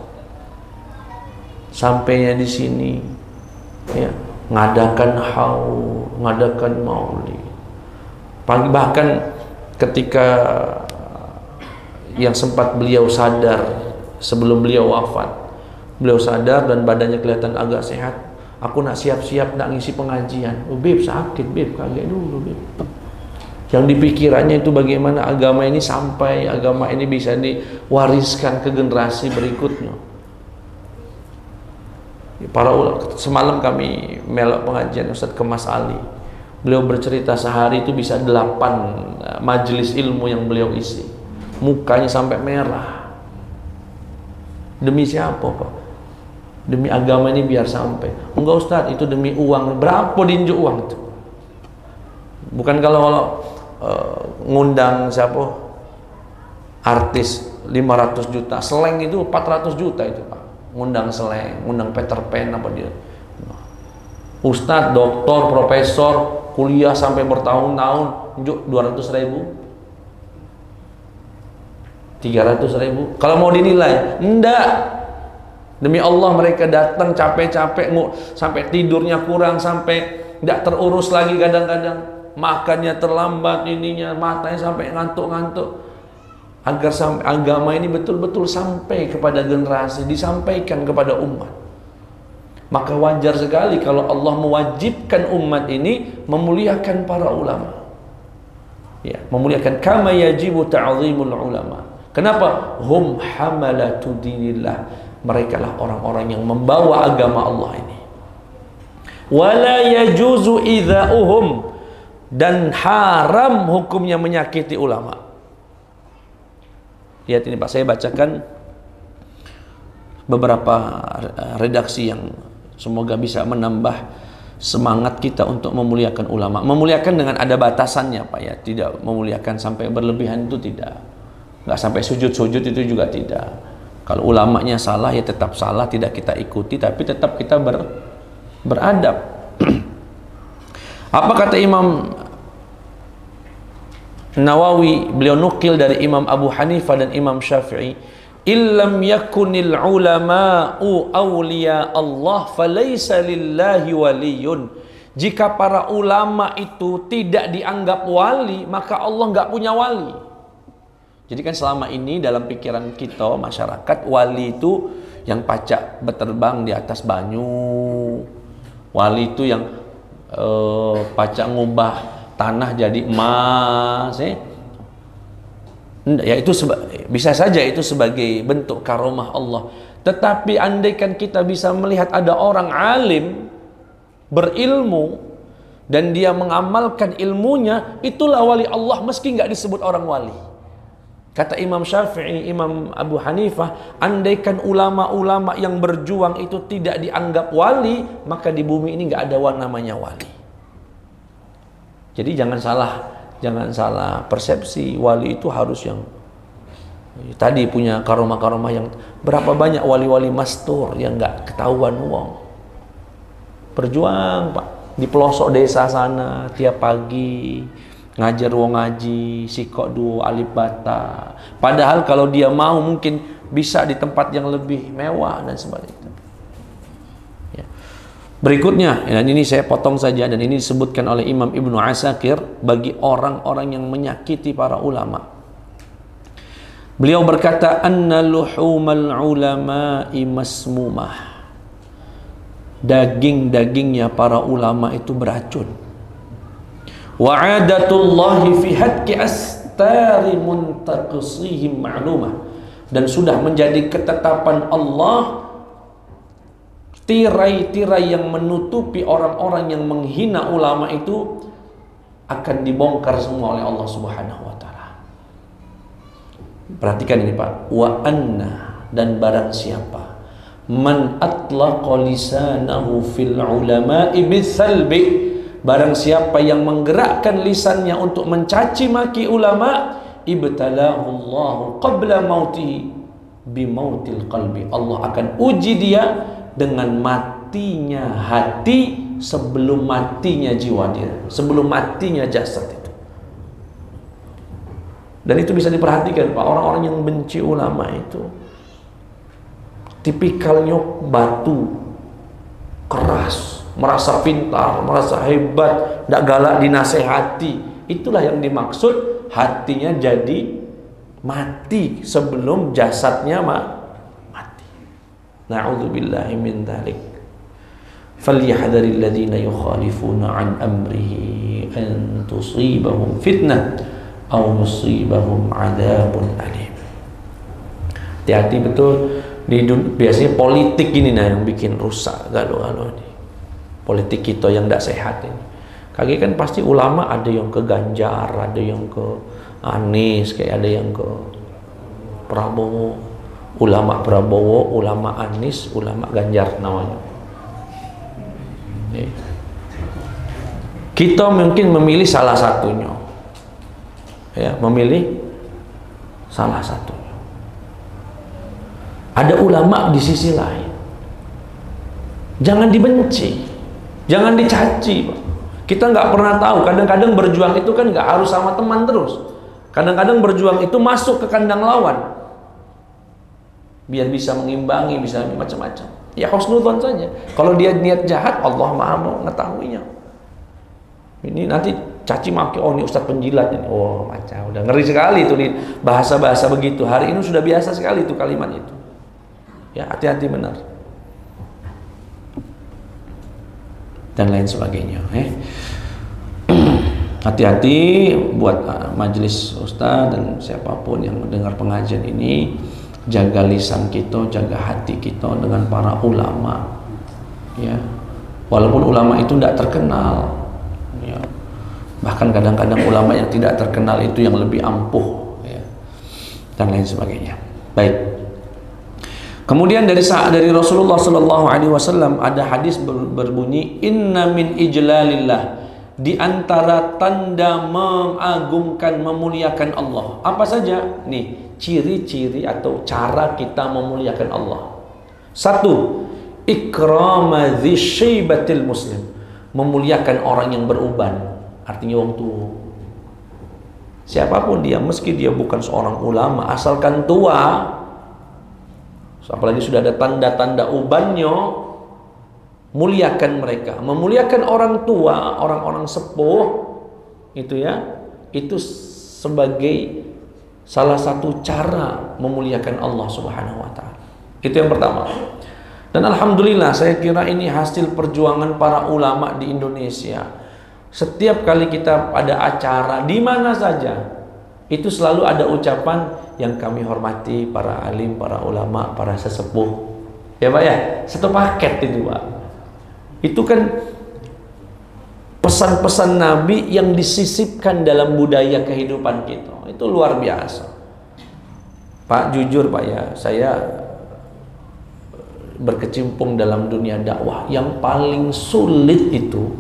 sampainya di sini, ya, ngadakan haul, ngadakan maulid. Bahkan ketika yang sempat beliau sadar sebelum beliau wafat, beliau sadar dan badannya kelihatan agak sehat. Aku nak siap-siap nak ngisi pengajian. Oh beb, sakit beb, kaget dulu beb. Yang dipikirannya itu bagaimana agama ini sampai, agama ini bisa diwariskan ke generasi berikutnya. Para ulama, semalam kami melok pengajian Ustadz Kemas Ali. Beliau bercerita sehari itu bisa 8 majelis ilmu yang beliau isi. Mukanya sampai merah. Demi siapa Pak? Demi agama ini biar sampai. Enggak Ustadz, itu demi uang. Berapa dinjuk uang itu? Bukan kalau ngundang siapa? Artis 500 juta. Seleng itu 400 juta itu Pak. Ngundang Seleng, ngundang Peter Pan apa dia. Ustadz, doktor, profesor, kuliah sampai bertahun-tahun, 200.000, 300.000. Kalau mau dinilai, enggak. Demi Allah mereka datang capek-capek, sampai tidurnya kurang, sampai enggak terurus lagi kadang-kadang. Makannya terlambat, ininya, matanya sampai ngantuk-ngantuk. Agar sampai agama ini betul-betul sampai kepada generasi, disampaikan kepada umat. Maka wajar sekali kalau Allah mewajibkan umat ini memuliakan para ulama. Ya, memuliakan kama yajibu ta'zimul ulama. Kenapa? Hum hamalatu dinillah. Mereka lah orang-orang yang membawa agama Allah ini. Wala yajuzu idza'uhum, dan haram hukumnya menyakiti ulama. Lihat ini Pak, saya bacakan beberapa redaksi yang semoga bisa menambah semangat kita untuk memuliakan ulama. Memuliakan dengan ada batasannya Pak ya, tidak memuliakan sampai berlebihan itu tidak. Nggak sampai sujud-sujud itu juga tidak. Kalau ulamanya salah ya tetap salah, tidak kita ikuti, tapi tetap kita beradab. Apa kata Imam Nawawi? Beliau nukil dari Imam Abu Hanifah dan Imam Syafi'i, illam yakunil ulama'u awliya Allah falaysa lillahi waliyun. Jika para ulama itu tidak dianggap wali, maka Allah nggak punya wali. Jadi kan selama ini dalam pikiran kita masyarakat, wali itu yang pacak berterbang di atas banyu, wali itu yang pacak ngubah tanah jadi emas, ya itu bisa saja itu sebagai bentuk karomah Allah. Tetapi andaikan kita bisa melihat ada orang alim berilmu dan dia mengamalkan ilmunya, itulah wali Allah meski nggak disebut orang wali. Kata Imam Syafi'i, Imam Abu Hanifah, andaikan ulama-ulama yang berjuang itu tidak dianggap wali, maka di bumi ini nggak ada namanya wali. Jadi jangan salah persepsi, wali itu harus yang tadi punya karomah-karomah yang berapa banyak wali-wali mastur yang nggak ketahuan wong. Berjuang Pak di pelosok desa sana tiap pagi ngajar wong ngaji, sikok duo, alif bata. Padahal kalau dia mau mungkin bisa di tempat yang lebih mewah dan sebagainya. Ya. Berikutnya, dan ini saya potong saja, dan ini disebutkan oleh Imam Ibnu Asakir bagi orang-orang yang menyakiti para ulama. Beliau berkata, anna luhumal ulama'i masmumah. Daging-dagingnya para ulama itu beracun. Wa'adatullahi fi hadki astari muntaqisihim ma'lumah, dan sudah menjadi ketetapan Allah tirai-tirai yang menutupi orang-orang yang menghina ulama itu akan dibongkar semua oleh Allah Subhanahu wa taala. Perhatikan ini Pak, wa anna, dan barang siapa man atlaqa lisanahu fil ulama'i bisalbi, barang siapa yang menggerakkan lisannya untuk mencaci maki ulama, ibtalahu Allahu qabla mautihi bimautil qalbi, Allah akan uji dia dengan matinya hati sebelum matinya jiwa dia, sebelum matinya jasad itu. Dan itu bisa diperhatikan Pak, orang-orang yang benci ulama itu tipikalnya batu, keras, merasa pintar, merasa hebat, tidak galak dinasehati. Itulah yang dimaksud hatinya jadi mati sebelum jasadnya mati. Na'udzubillahi min dzalik. Falyahdharil ladzina yukhalifuna an amrihi an tusibahum fitnah aw yusibahum adzabun alim. Hati-hati betul biasanya politik ini yang bikin rusak galau-galau ini. Politik kita yang tidak sehat ini. Kaki kan pasti ulama ada yang ke Ganjar, ada yang ke Anies, kayak ada yang ke Prabowo. Ulama Prabowo, ulama Anies, ulama Ganjar namanya. Kita mungkin memilih salah satunya. Ya, memilih salah satunya. Ada ulama di sisi lain. Jangan dibenci, jangan dicaci, Pak. Kita nggak pernah tahu, kadang-kadang berjuang itu kan nggak harus sama teman terus. Kadang-kadang berjuang itu masuk ke kandang lawan, biar bisa mengimbangi, bisa macam-macam. Ya husnudzon saja. Kalau dia niat jahat, Allah Maha mengetahuinya. Ini nanti caci maki, oh ini ustadz penjilat ini, oh macam udah ngeri sekali itu nih bahasa-bahasa begitu. Hari ini sudah biasa sekali itu kalimat itu. Ya hati-hati benar. Dan lain sebagainya. Hati-hati buat majelis ustaz dan siapapun yang mendengar pengajian ini, jaga lisan kita, jaga hati kita dengan para ulama. Ya, walaupun ulama itu tidak terkenal, ya. Bahkan kadang-kadang ulama yang tidak terkenal itu yang lebih ampuh, ya. Dan lain sebagainya. Baik. Kemudian dari Rasulullah Sallallahu Alaihi Wasallam ada hadis berbunyi, Inna min ijlalillah, di antara tanda mengagungkan, memuliakan Allah. Apa saja? Nih, ciri-ciri atau cara kita memuliakan Allah. Satu, ikrama dzi syaibatil muslim, memuliakan orang yang beruban, artinya wong tua. Siapapun dia, meski dia bukan seorang ulama, asalkan tua, apalagi sudah ada tanda-tanda ubannya, muliakan mereka. Memuliakan orang tua, orang-orang sepuh itu ya, itu sebagai salah satu cara memuliakan Allah Subhanahu wa taala. Itu yang pertama. Dan alhamdulillah saya kira ini hasil perjuangan para ulama di Indonesia. Setiap kali kita ada acara di mana saja, itu selalu ada ucapan yang kami hormati para alim, para ulama, para sesepuh. Ya Pak ya, satu paket itu Pak. Itu kan pesan-pesan Nabi yang disisipkan dalam budaya kehidupan kita. Itu luar biasa. Pak, jujur Pak ya, saya berkecimpung dalam dunia dakwah. Yang paling sulit itu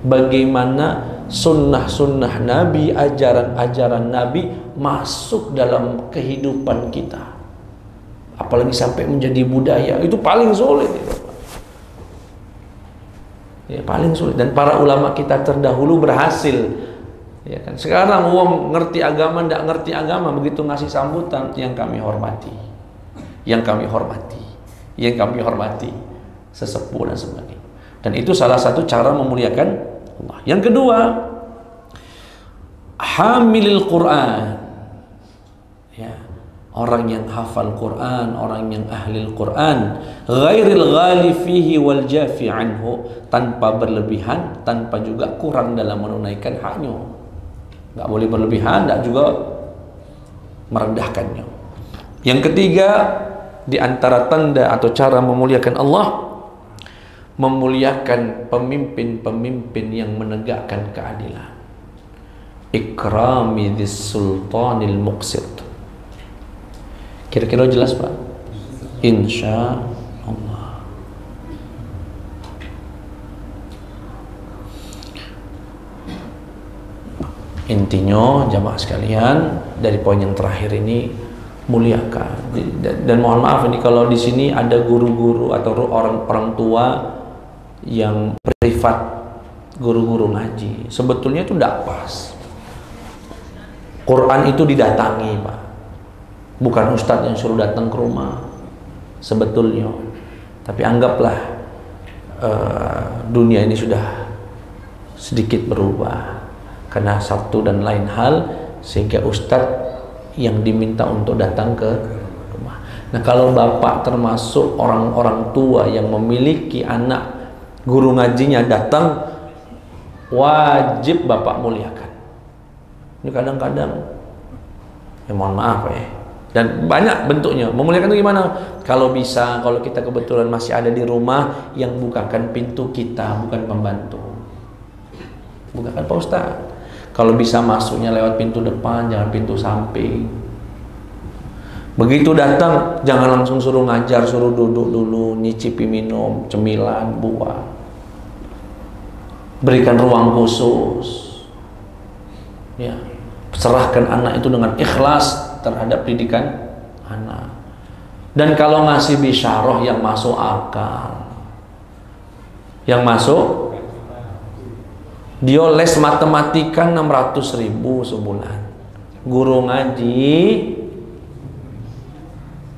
bagaimana sunnah-sunnah Nabi, ajaran-ajaran Nabi masuk dalam kehidupan kita, apalagi sampai menjadi budaya. Itu paling sulit itu, ya, paling sulit. Dan para ulama kita terdahulu berhasil, ya kan. Sekarang wong ngerti agama, ndak ngerti agama, begitu ngasih sambutan, yang kami hormati, yang kami hormati, yang kami hormati, sesepuh dan sebagainya. Dan itu salah satu cara memuliakan Allah. Yang kedua, hamilil Quran, ya, orang yang hafal Quran, orang yang ahli Quran, ghairil ghali fihi wal jafi anhu, tanpa berlebihan, tanpa juga kurang dalam menunaikan haknya. Nggak boleh berlebihan, nggak juga merendahkannya. Yang ketiga, di antara tanda atau cara memuliakan Allah, memuliakan pemimpin-pemimpin yang menegakkan keadilan. Ikrami dzis sultanil muqsit. Kira-kira jelas Pak? Insya Allah. Intinya jamaah sekalian, dari poin yang terakhir ini, muliakan. Dan mohon maaf ini kalau di sini ada guru-guru atau orang tua yang privat, guru-guru ngaji, sebetulnya itu tidak pas. Quran itu didatangi Pak, bukan ustadz yang suruh datang ke rumah. sebetulnya. Tapi anggaplah dunia ini sudah sedikit berubah karena satu dan lain hal, sehingga ustadz yang diminta untuk datang ke rumah. Nah, kalau bapak termasuk orang-orang tua yang memiliki anak guru ngajinya datang, wajib bapak muliakan. Ini kadang-kadang ya mohon maaf ya, dan banyak bentuknya. Memuliakan itu gimana? Kalau bisa, kalau kita kebetulan masih ada di rumah, yang bukakan pintu kita, bukan pembantu. Bukakan Pak Ustaz. Kalau bisa masuknya lewat pintu depan, jangan pintu samping. Begitu datang, jangan langsung suruh ngajar, suruh duduk dulu, nyicipi minum, cemilan, buah. Berikan ruang khusus. Ya, serahkan anak itu dengan ikhlas terhadap didikan anak. Dan kalau ngasih bisyarah yang masuk akal, yang masuk, dia les matematika 600.000 sebulan, guru ngaji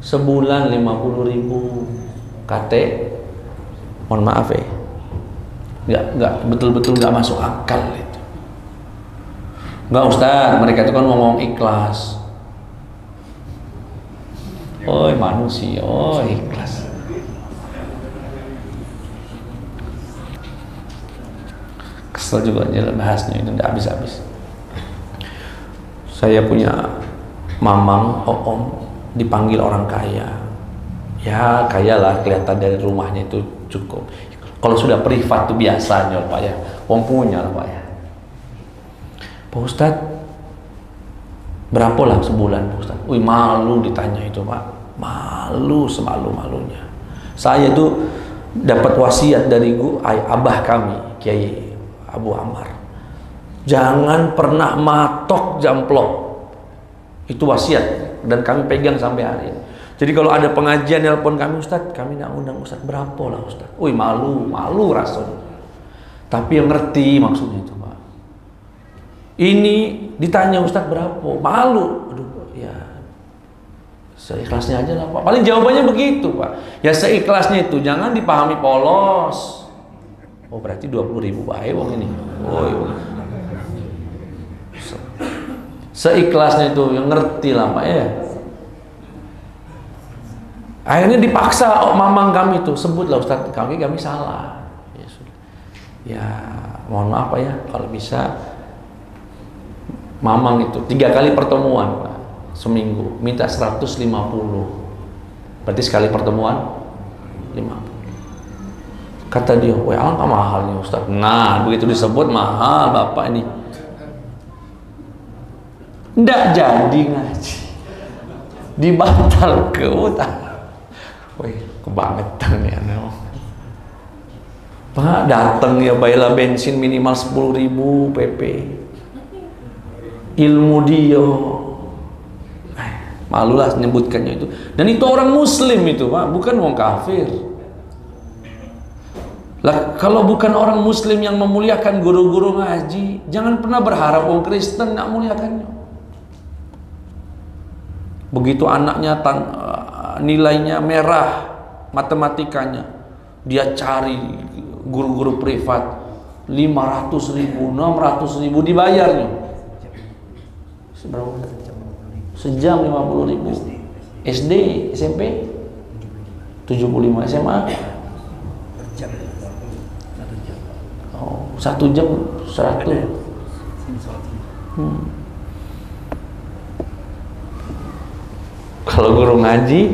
sebulan 50.000, KT, mohon maaf ya, nggak betul-betul nggak masuk akal itu. Nggak Ustaz, mereka itu kan ngomong ikhlas. Oh manusia, oh ikhlas. Kesel juga jalan bahasnya itu, tidak habis-habis. Saya punya mamang, om, dipanggil orang kaya. Ya kaya lah, kelihatan dari rumahnya itu cukup. Kalau sudah privat itu biasanya Pak ya, om punya lah Pak ya. Pak Ustadz, berapa lah sebulan Pak Ustadz? Wih, malu ditanya itu Pak, malu semalu-malunya. Saya tuh dapat wasiat dari abah kami, Kiai Abu Ammar, jangan pernah matok jamplok. Itu wasiat dan kami pegang sampai hari ini. Jadi kalau ada pengajian nelpon kami, Ustadz, kami nak undang Ustadz, berapa lah Ustadz? Wih, malu rasanya. Tapi yang ngerti maksudnya itu Pak. Ini ditanya Ustadz berapa, malu. Aduh ya, seikhlasnya aja lah Pak. Paling jawabannya begitu Pak. Ya seikhlasnya itu, jangan dipahami polos. Oh berarti 20.000 baik wong ini. Oh iya. Seikhlasnya itu, yang ngerti lah Pak ya. Akhirnya dipaksa mamang kami itu, sebutlah Ustadz, kami salah. Ya sudah. Ya mohon maaf Pak ya, kalau bisa mamang itu 3 kali pertemuan Pak, seminggu minta 150. Berarti sekali pertemuan 50. Kata dia, wah alangkah mahalnya Ustadz. Nah begitu disebut mahal bapak ini, ndak jadi ngaji, dibatal ke utang. Wih, kebangetan ya no. Pak datang ya, bayarlah bensin minimal 10.000 PP. Ilmu dia, malulah menyebutkannya itu. Dan itu orang Muslim itu Pak, bukan wong kafir. Lah kalau bukan orang Muslim yang memuliakan guru-guru ngaji, jangan pernah berharap wong Kristen nak muliakannya. Begitu anaknya nilainya merah matematikanya, dia cari guru-guru privat 500.000, 600.000 dibayarnya. Seberapa? Sejam 50.000. SD, SMP 75, SMA 1 jam 100. Kalau guru ngaji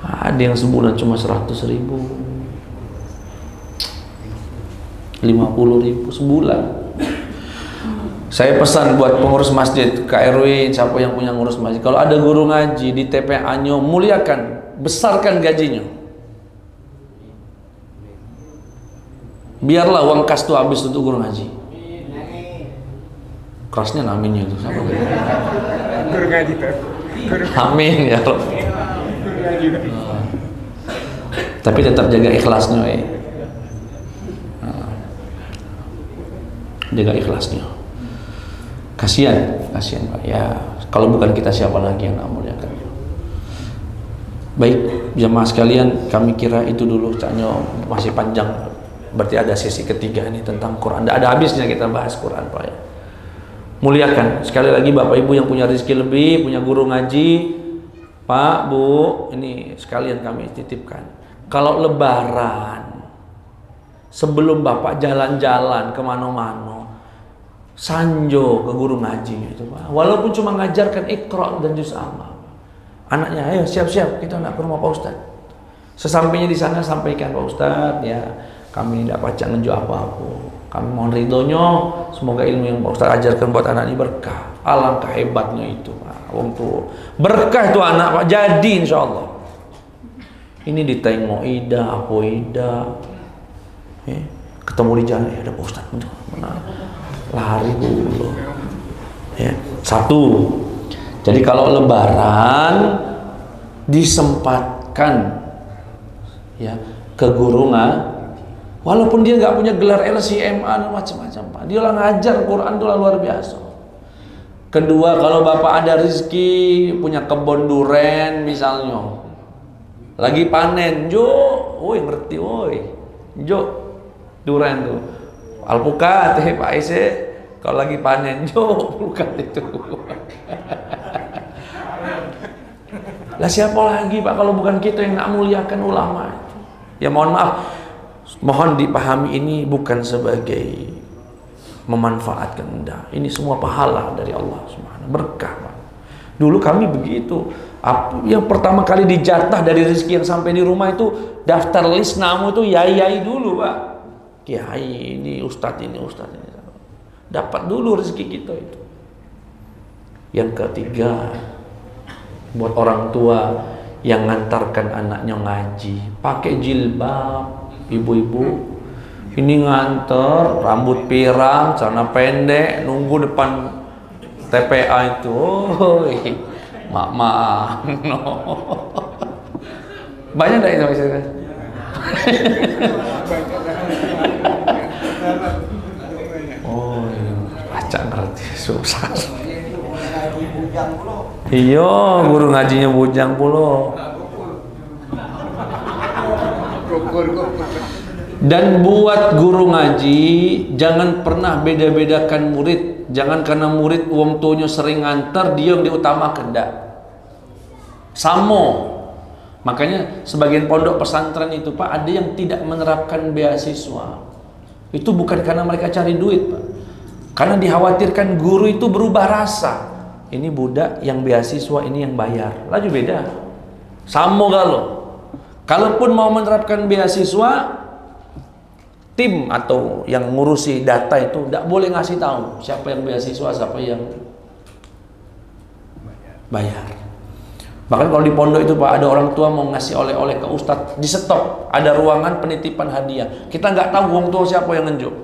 ada yang sebulan cuma 100.000, 50.000 sebulan. Saya pesan buat pengurus masjid, KRW, siapa yang punya ngurus masjid, kalau ada guru ngaji di TPA-nya, muliakan, besarkan gajinya. Biarlah uang kas itu habis untuk guru ngaji. Kerasnya aminnya itu sama. Guru ngaji tuh. Amin ya Allah. Tapi tetap jaga ikhlasnya ya. Jaga ikhlasnya. Kasihan Pak ya. Kalau bukan kita siapa lagi yang nak muliakan. Baik, jamaah sekalian, kami kira itu dulu, caknya masih panjang. Berarti ada sesi ketiga ini tentang Quran. Tidak ada habisnya kita bahas Quran, Pak ya. Muliakan sekali lagi Bapak Ibu yang punya rezeki lebih, punya guru ngaji, Pak, Bu, ini sekalian kami titipkan. Kalau Lebaran, sebelum Bapak jalan-jalan kemana-mana, sanjo ke guru ngaji itu, Pak. Walaupun cuma ngajarkan Iqra dan juz amma. Anaknya, ayo siap-siap kita nak ke rumah Pak Ustaz. Sesampainya di sana sampaikan, Pak Ustaz, ya kami tidak baca ngeju apa-apa. Kami mohon ridhonya, semoga ilmu yang Pak Ustaz ajarkan buat anak ini berkah. Alangkah hebatnya itu, Pak. Wong tuh berkah itu anak, Pak. Jadi insya Allah. Ini ditengok Ida, apa Ida, ketemu di jalan, ya ada Pak Ustaz, mana? Lari dulu. Ya, satu. Jadi kalau Lebaran disempatkan ya ke guru walaupun dia nggak punya gelar LCMA macam-macam, Pak, dia lah ngajar Quran itu luar biasa. Kedua, kalau Bapak ada rezeki punya kebun duren misalnya, lagi panen, jo, woi ngerti, woi, jo, duren tuh, alpukat, Pak Ise, kalau lagi panen, jo, alpukat itu. Lah siapa lagi, Pak, kalau bukan kita yang nak muliakan ulama itu? Ya mohon maaf, mohon dipahami ini bukan sebagai memanfaatkan Anda. Ini semua pahala dari Allah Subhanahu, berkah, Pak. Dulu kami begitu. Yang pertama kali dijatah dari rezeki yang sampai di rumah itu daftar list nama itu yai dulu, Pak. Kiai ini, ustadz ini. Dapat dulu rezeki kita itu. Yang ketiga, buat orang tua yang ngantarkan anaknya ngaji, pakai jilbab, ibu-ibu ini nganter, rambut pirang, celana pendek, nunggu depan TPA itu, mak no. Banyak dah itu misalnya. Oh, baca ngerti, susah. Iya, guru ngajinya bujang pulo. Dan buat guru ngaji, jangan pernah beda-bedakan murid. Jangan karena murid wong tuanya sering ngantar, dia yang diutamakan, enggak. Samo. Makanya sebagian pondok pesantren itu, Pak, ada yang tidak menerapkan beasiswa. Itu bukan karena mereka cari duit, Pak. Karena dikhawatirkan guru itu berubah rasa. Ini budak yang beasiswa, ini yang bayar. Laju beda. Samo kalau. Kalaupun mau menerapkan beasiswa, tim atau yang ngurusi data itu tidak boleh ngasih tahu siapa yang beasiswa, siapa yang bayar. Bahkan kalau di pondok itu, Pak, ada orang tua mau ngasih oleh-oleh ke ustadz, di stop, ada ruangan penitipan hadiah. Kita nggak tahu orang tua siapa yang nunjuk.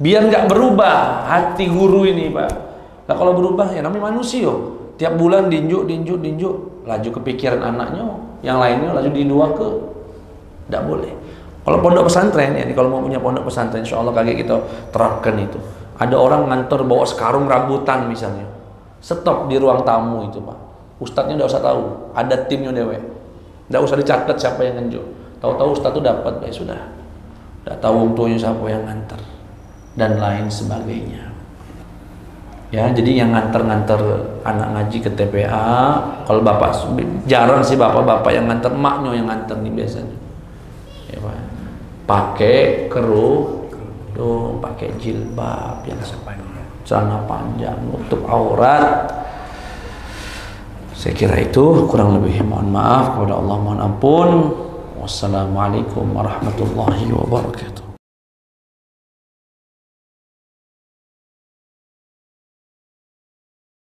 Biar nggak berubah hati guru ini, Pak. Nah kalau berubah ya namanya manusia. Tiap bulan dinjuk, laju kepikiran anaknya, yang lainnya laju didua ke, tidak boleh. Kalau pondok pesantren, ya, kalau mau punya pondok pesantren, insya Allah kaget kita terapkan itu. Ada orang ngantor bawa sekarung rambutan misalnya, stop di ruang tamu itu, Pak. Ustadznya tidak usah tahu, ada timnya dewe, tidak usah dicatat siapa yang nganjuk. Tahu-tahu ustadz itu dapat, baik sudah. Tidak tahu untuknya siapa yang nganter dan lain sebagainya. Ya, jadi yang nganter-nganter anak ngaji ke TPA, kalau bapak jarang sih bapak-bapak yang nganter, maknya yang nganter nih biasanya. Ya, Pak. Pakai kerudung, pakai jilbab yang celana panjang nutup aurat. Saya kira itu, kurang lebih mohon maaf kepada Allah, mohon ampun. Wassalamualaikum warahmatullahi wabarakatuh.